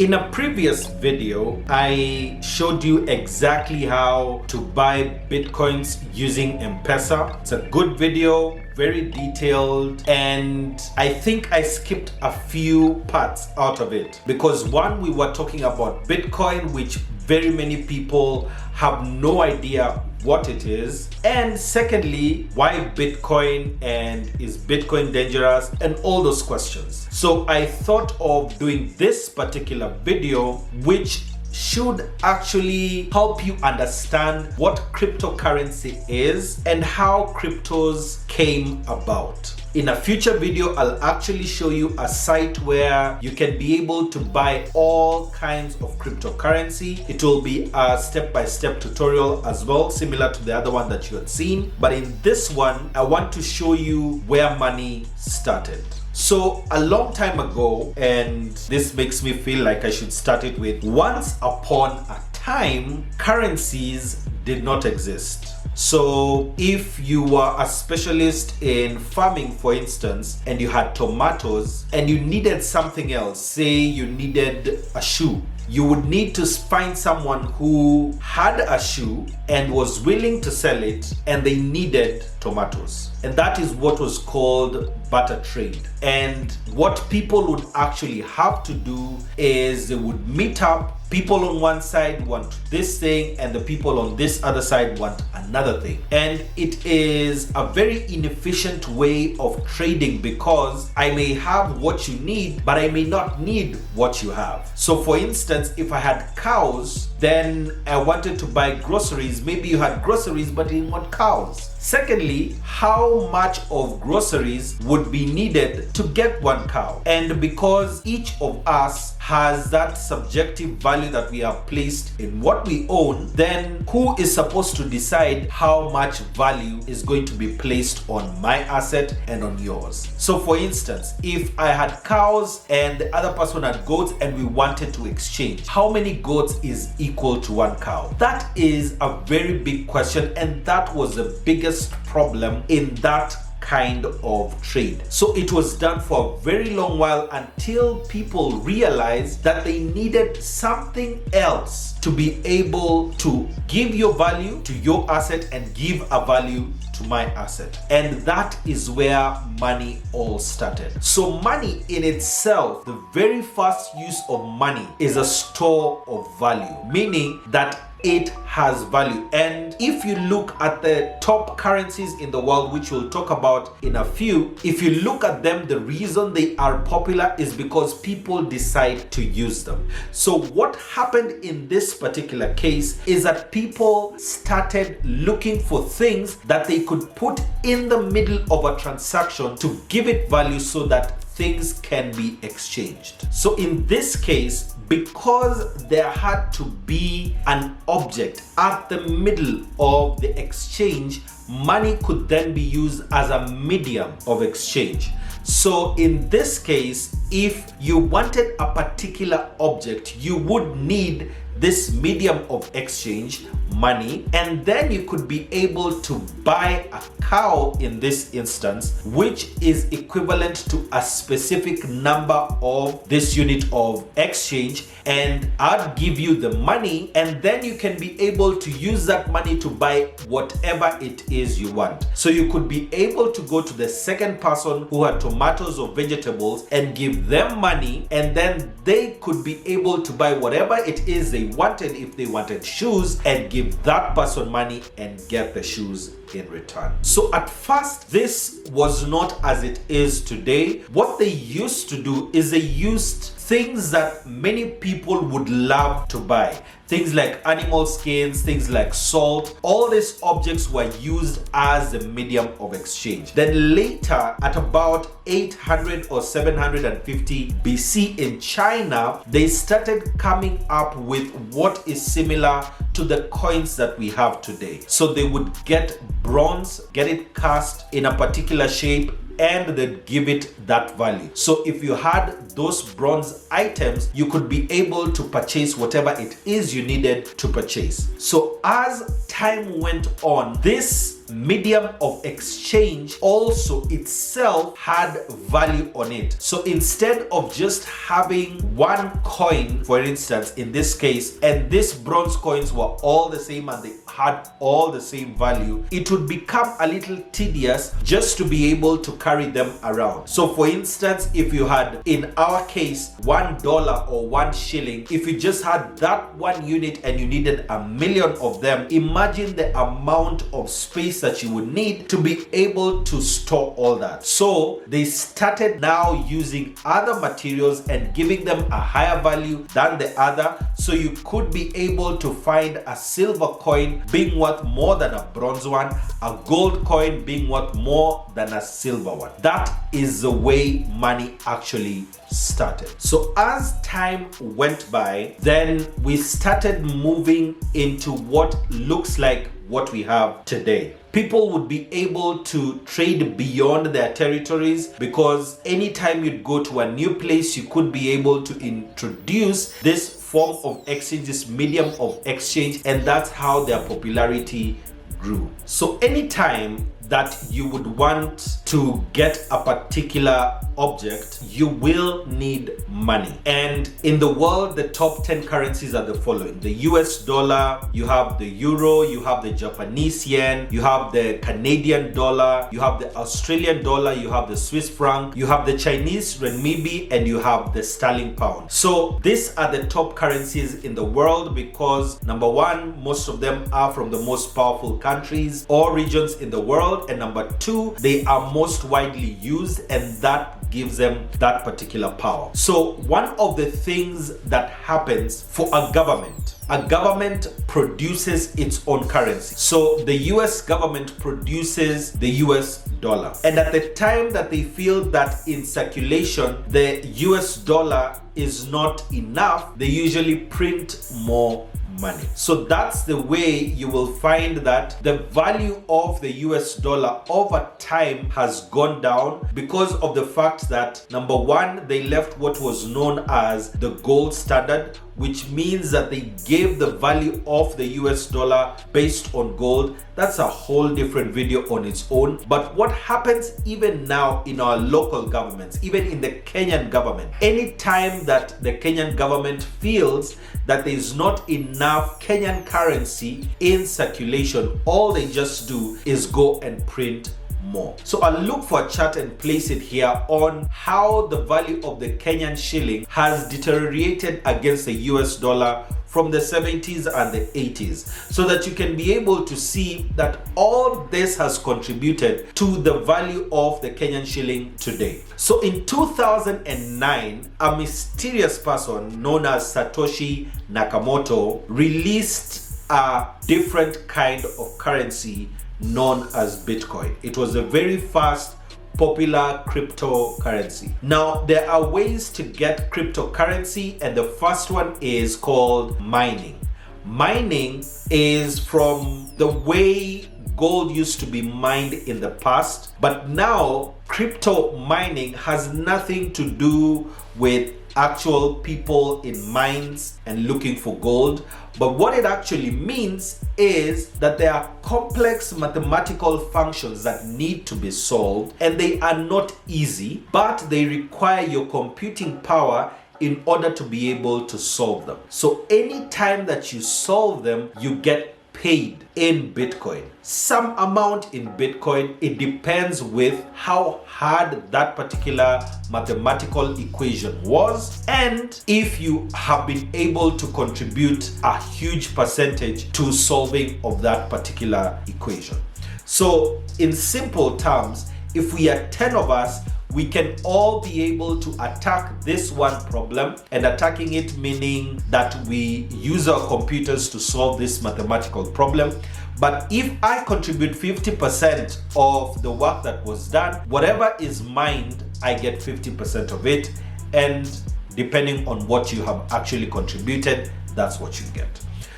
In a previous video, I showed you exactly how to buy Bitcoins using M-Pesa. It's a good video, very detailed, and I think I skipped a few parts out of it because one, we were talking about Bitcoin, which very many people have no idea what it is, and secondly, why Bitcoin and is Bitcoin dangerous and all those questions. So I thought of doing this particular video, which should actually help you understand what cryptocurrency is and how cryptos came about. In a future video, I'll actually show you a site where you can be able to buy all kinds of cryptocurrency. It will be a step-by-step tutorial as well, similar to the other one that you had seen. But in this one, I want to show you where money started. So a long time ago, and this makes me feel like I should start it with, once upon a time, currencies did not exist. So if you were a specialist in farming, for instance, and you had tomatoes and you needed something else, say you needed a shoe, you would need to find someone who had a shoe and was willing to sell it, and they needed tomatoes. And that is what was called barter trade. And what people would actually have to do is they would meet up. People on one side want this thing and the people on this other side want another thing. And it is a very inefficient way of trading because I may have what you need, but I may not need what you have. So for instance, if I had cows, then I wanted to buy groceries. Maybe you had groceries, but you didn't want cows. Secondly, how much of groceries would be needed to get one cow? And because each of us has that subjective value that we have placed in what we own, then who is supposed to decide how much value is going to be placed on my asset and on yours? So for instance, if I had cows and the other person had goats and we wanted to exchange, how many goats is equal to one cow? That is a very big question, and that was the biggest problem in that kind of trade. So it was done for a very long while until people realized that they needed something else to be able to give your value to your asset and give a value to my asset. And that is where money all started. So money in itself, the very first use of money is a store of value, meaning that it has value. And if you look at the top currencies in the world, which we'll talk about in a few, if you look at them, the reason they are popular is because people decide to use them. So what happened in this particular case is that people started looking for things that they could put in the middle of a transaction to give it value so that things can be exchanged. So in this case, because there had to be an object at the middle of the exchange, money could then be used as a medium of exchange. So in this case, if you wanted a particular object, you would need this medium of exchange, money, and then you could be able to buy a cow in this instance, which is equivalent to a specific number of this unit of exchange, and I'd give you the money, and then you can be able to use that money to buy whatever it is you want. So you could be able to go to the second person who had tomatoes or vegetables and give them money, and then they could be able to buy whatever it is they wanted. If they wanted shoes, and give that person money and get the shoes in return. So at first, this was not as it is today. What they used to do is they used things that many people would love to buy. Things like animal skins, things like salt, all these objects were used as the medium of exchange. Then later, at about 800 or 750 BC in China, they started coming up with what is similar to the coins that we have today. So they would get bronze, get it cast in a particular shape, and they'd give it that value. So if you had those bronze items, you could be able to purchase whatever it is you needed to purchase. So as time went on, this medium of exchange also itself had value on it. So instead of just having one coin, for instance, in this case, and these bronze coins were all the same and they had all the same value, it would become a little tedious just to be able to carry them around. So for instance, if you had, in our case, $1 or 1 shilling, if you just had that one unit and you needed 1,000,000 of them, imagine the amount of space that you would need to be able to store all that. So they started now using other materials and giving them a higher value than the other, so you could be able to find a silver coin being worth more than a bronze one, a gold coin being worth more than a silver one. That is the way money actually started. So as time went by, then we started moving into what looks like what we have today. People would be able to trade beyond their territories, because anytime you'd go to a new place, you could be able to introduce this form of exchange, this medium of exchange, and that's how their popularity grew. So anytime that you would want to get a particular object, you will need money. And in the world, the top 10 currencies are the following: the US dollar, you have the euro, you have the Japanese yen, you have the Canadian dollar, you have the Australian dollar, you have the Swiss franc, you have the Chinese renminbi, and you have the sterling pound. So these are the top currencies in the world because, number one, most of them are from the most powerful countries or regions in the world, and number two, they are most widely used, and that gives them that particular power. So one of the things that happens for a government produces its own currency. So the US government produces the US dollar. And at the time that they feel that in circulation, the US dollar is not enough, they usually print more money. So that's the way you will find that the value of the US dollar over time has gone down because of the fact that, number one, they left what was known as the gold standard, which means that they gave the value of the US dollar based on gold. That's a whole different video on its own. But what happens even now in our local governments, even in the Kenyan government, anytime that the Kenyan government feels that there is not enough Kenyan currency in circulation, all they just do is go and print more. So I'll look for a chart and place it here on how the value of the Kenyan shilling has deteriorated against the US dollar from the 70s and the 80s, so that you can be able to see that all this has contributed to the value of the Kenyan shilling today. So in 2009, a mysterious person known as Satoshi Nakamoto released a different kind of currency known as Bitcoin. It was the very first popular cryptocurrency. Now, there are ways to get cryptocurrency, and the first one is called mining. Mining is from the way gold used to be mined in the past, but now crypto mining has nothing to do with actual people in mines and looking for gold. But what it actually means is that there are complex mathematical functions that need to be solved, and they are not easy, but they require your computing power in order to be able to solve them. So anytime that you solve them, you get paid in Bitcoin. Some amount in Bitcoin. It depends with how hard that particular mathematical equation was, and if you have been able to contribute a huge percentage to solving of that particular equation. So in simple terms, if we are 10 of us, we can all be able to attack this one problem, and attacking it meaning that we use our computers to solve this mathematical problem. But if I contribute 50% of the work that was done, whatever is mined, I get 50% of it, and depending on what you have actually contributed, that's what you get.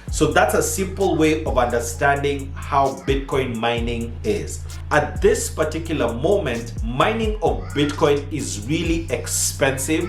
So that's a simple way of understanding how Bitcoin mining is. At this particular moment, mining of Bitcoin is really expensive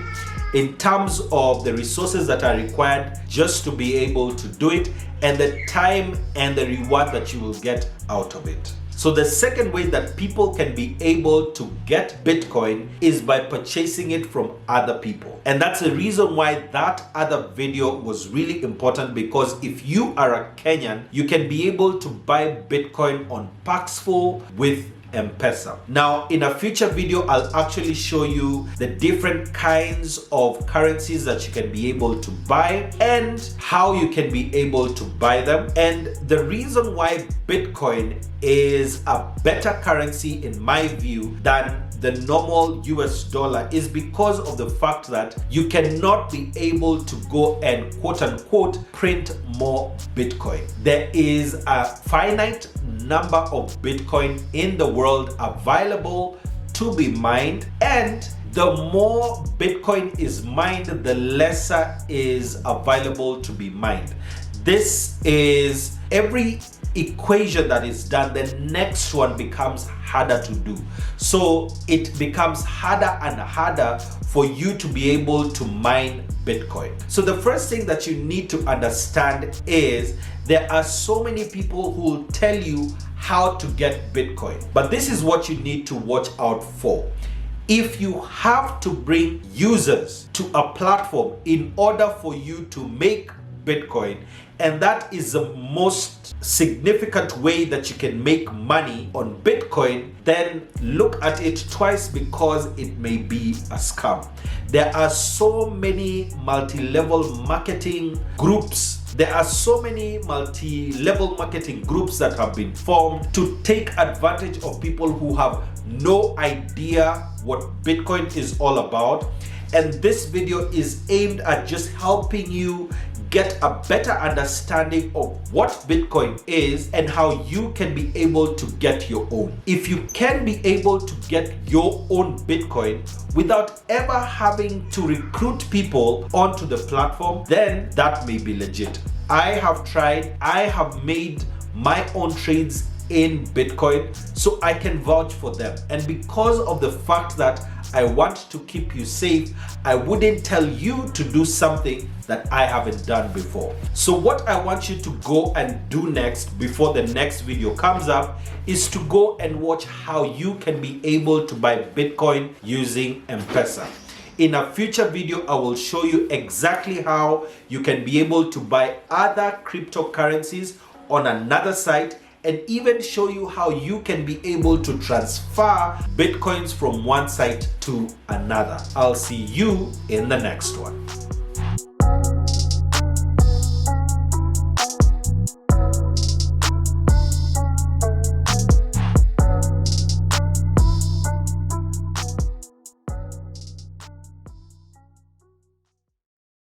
in terms of the resources that are required just to be able to do it, and the time and the reward that you will get out of it. So the second way that people can be able to get Bitcoin is by purchasing it from other people. And that's the reason why that other video was really important, because if you are a Kenyan, you can be able to buy Bitcoin on Paxful with M-Pesa. Now, in a future video, I'll actually show you the different kinds of currencies that you can be able to buy and how you can be able to buy them. And the reason why Bitcoin is a better currency in my view than the normal US dollar is because of the fact that you cannot be able to go and quote unquote print more Bitcoin. There is a finite number of Bitcoin in the world available to be mined, and the more Bitcoin is mined, the lesser is available to be mined. This is every equation that is done, the next one becomes harder to do. So it becomes harder and harder for you to be able to mine Bitcoin. So the first thing that you need to understand is there are so many people who will tell you how to get Bitcoin. But this is what you need to watch out for. If you have to bring users to a platform in order for you to make Bitcoin, and that is the most significant way that you can make money on Bitcoin, then look at it twice, because it may be a scam. There are so many multi-level marketing groups. There are so many multi-level marketing groups that have been formed to take advantage of people who have no idea what Bitcoin is all about. And this video is aimed at just helping you get a better understanding of what Bitcoin is and how you can be able to get your own. If you can be able to get your own Bitcoin without ever having to recruit people onto the platform, then that may be legit. I have tried, I have made my own trades in Bitcoin, so I can vouch for them. And because of the fact that I want to keep you safe, I wouldn't tell you to do something that I haven't done before. So what I want you to go and do next, before the next video comes up, is to go and watch how you can be able to buy Bitcoin using M-Pesa. In a future video, I will show you exactly how you can be able to buy other cryptocurrencies on another site, and even show you how you can be able to transfer Bitcoins from one site to another. I'll see you in the next one.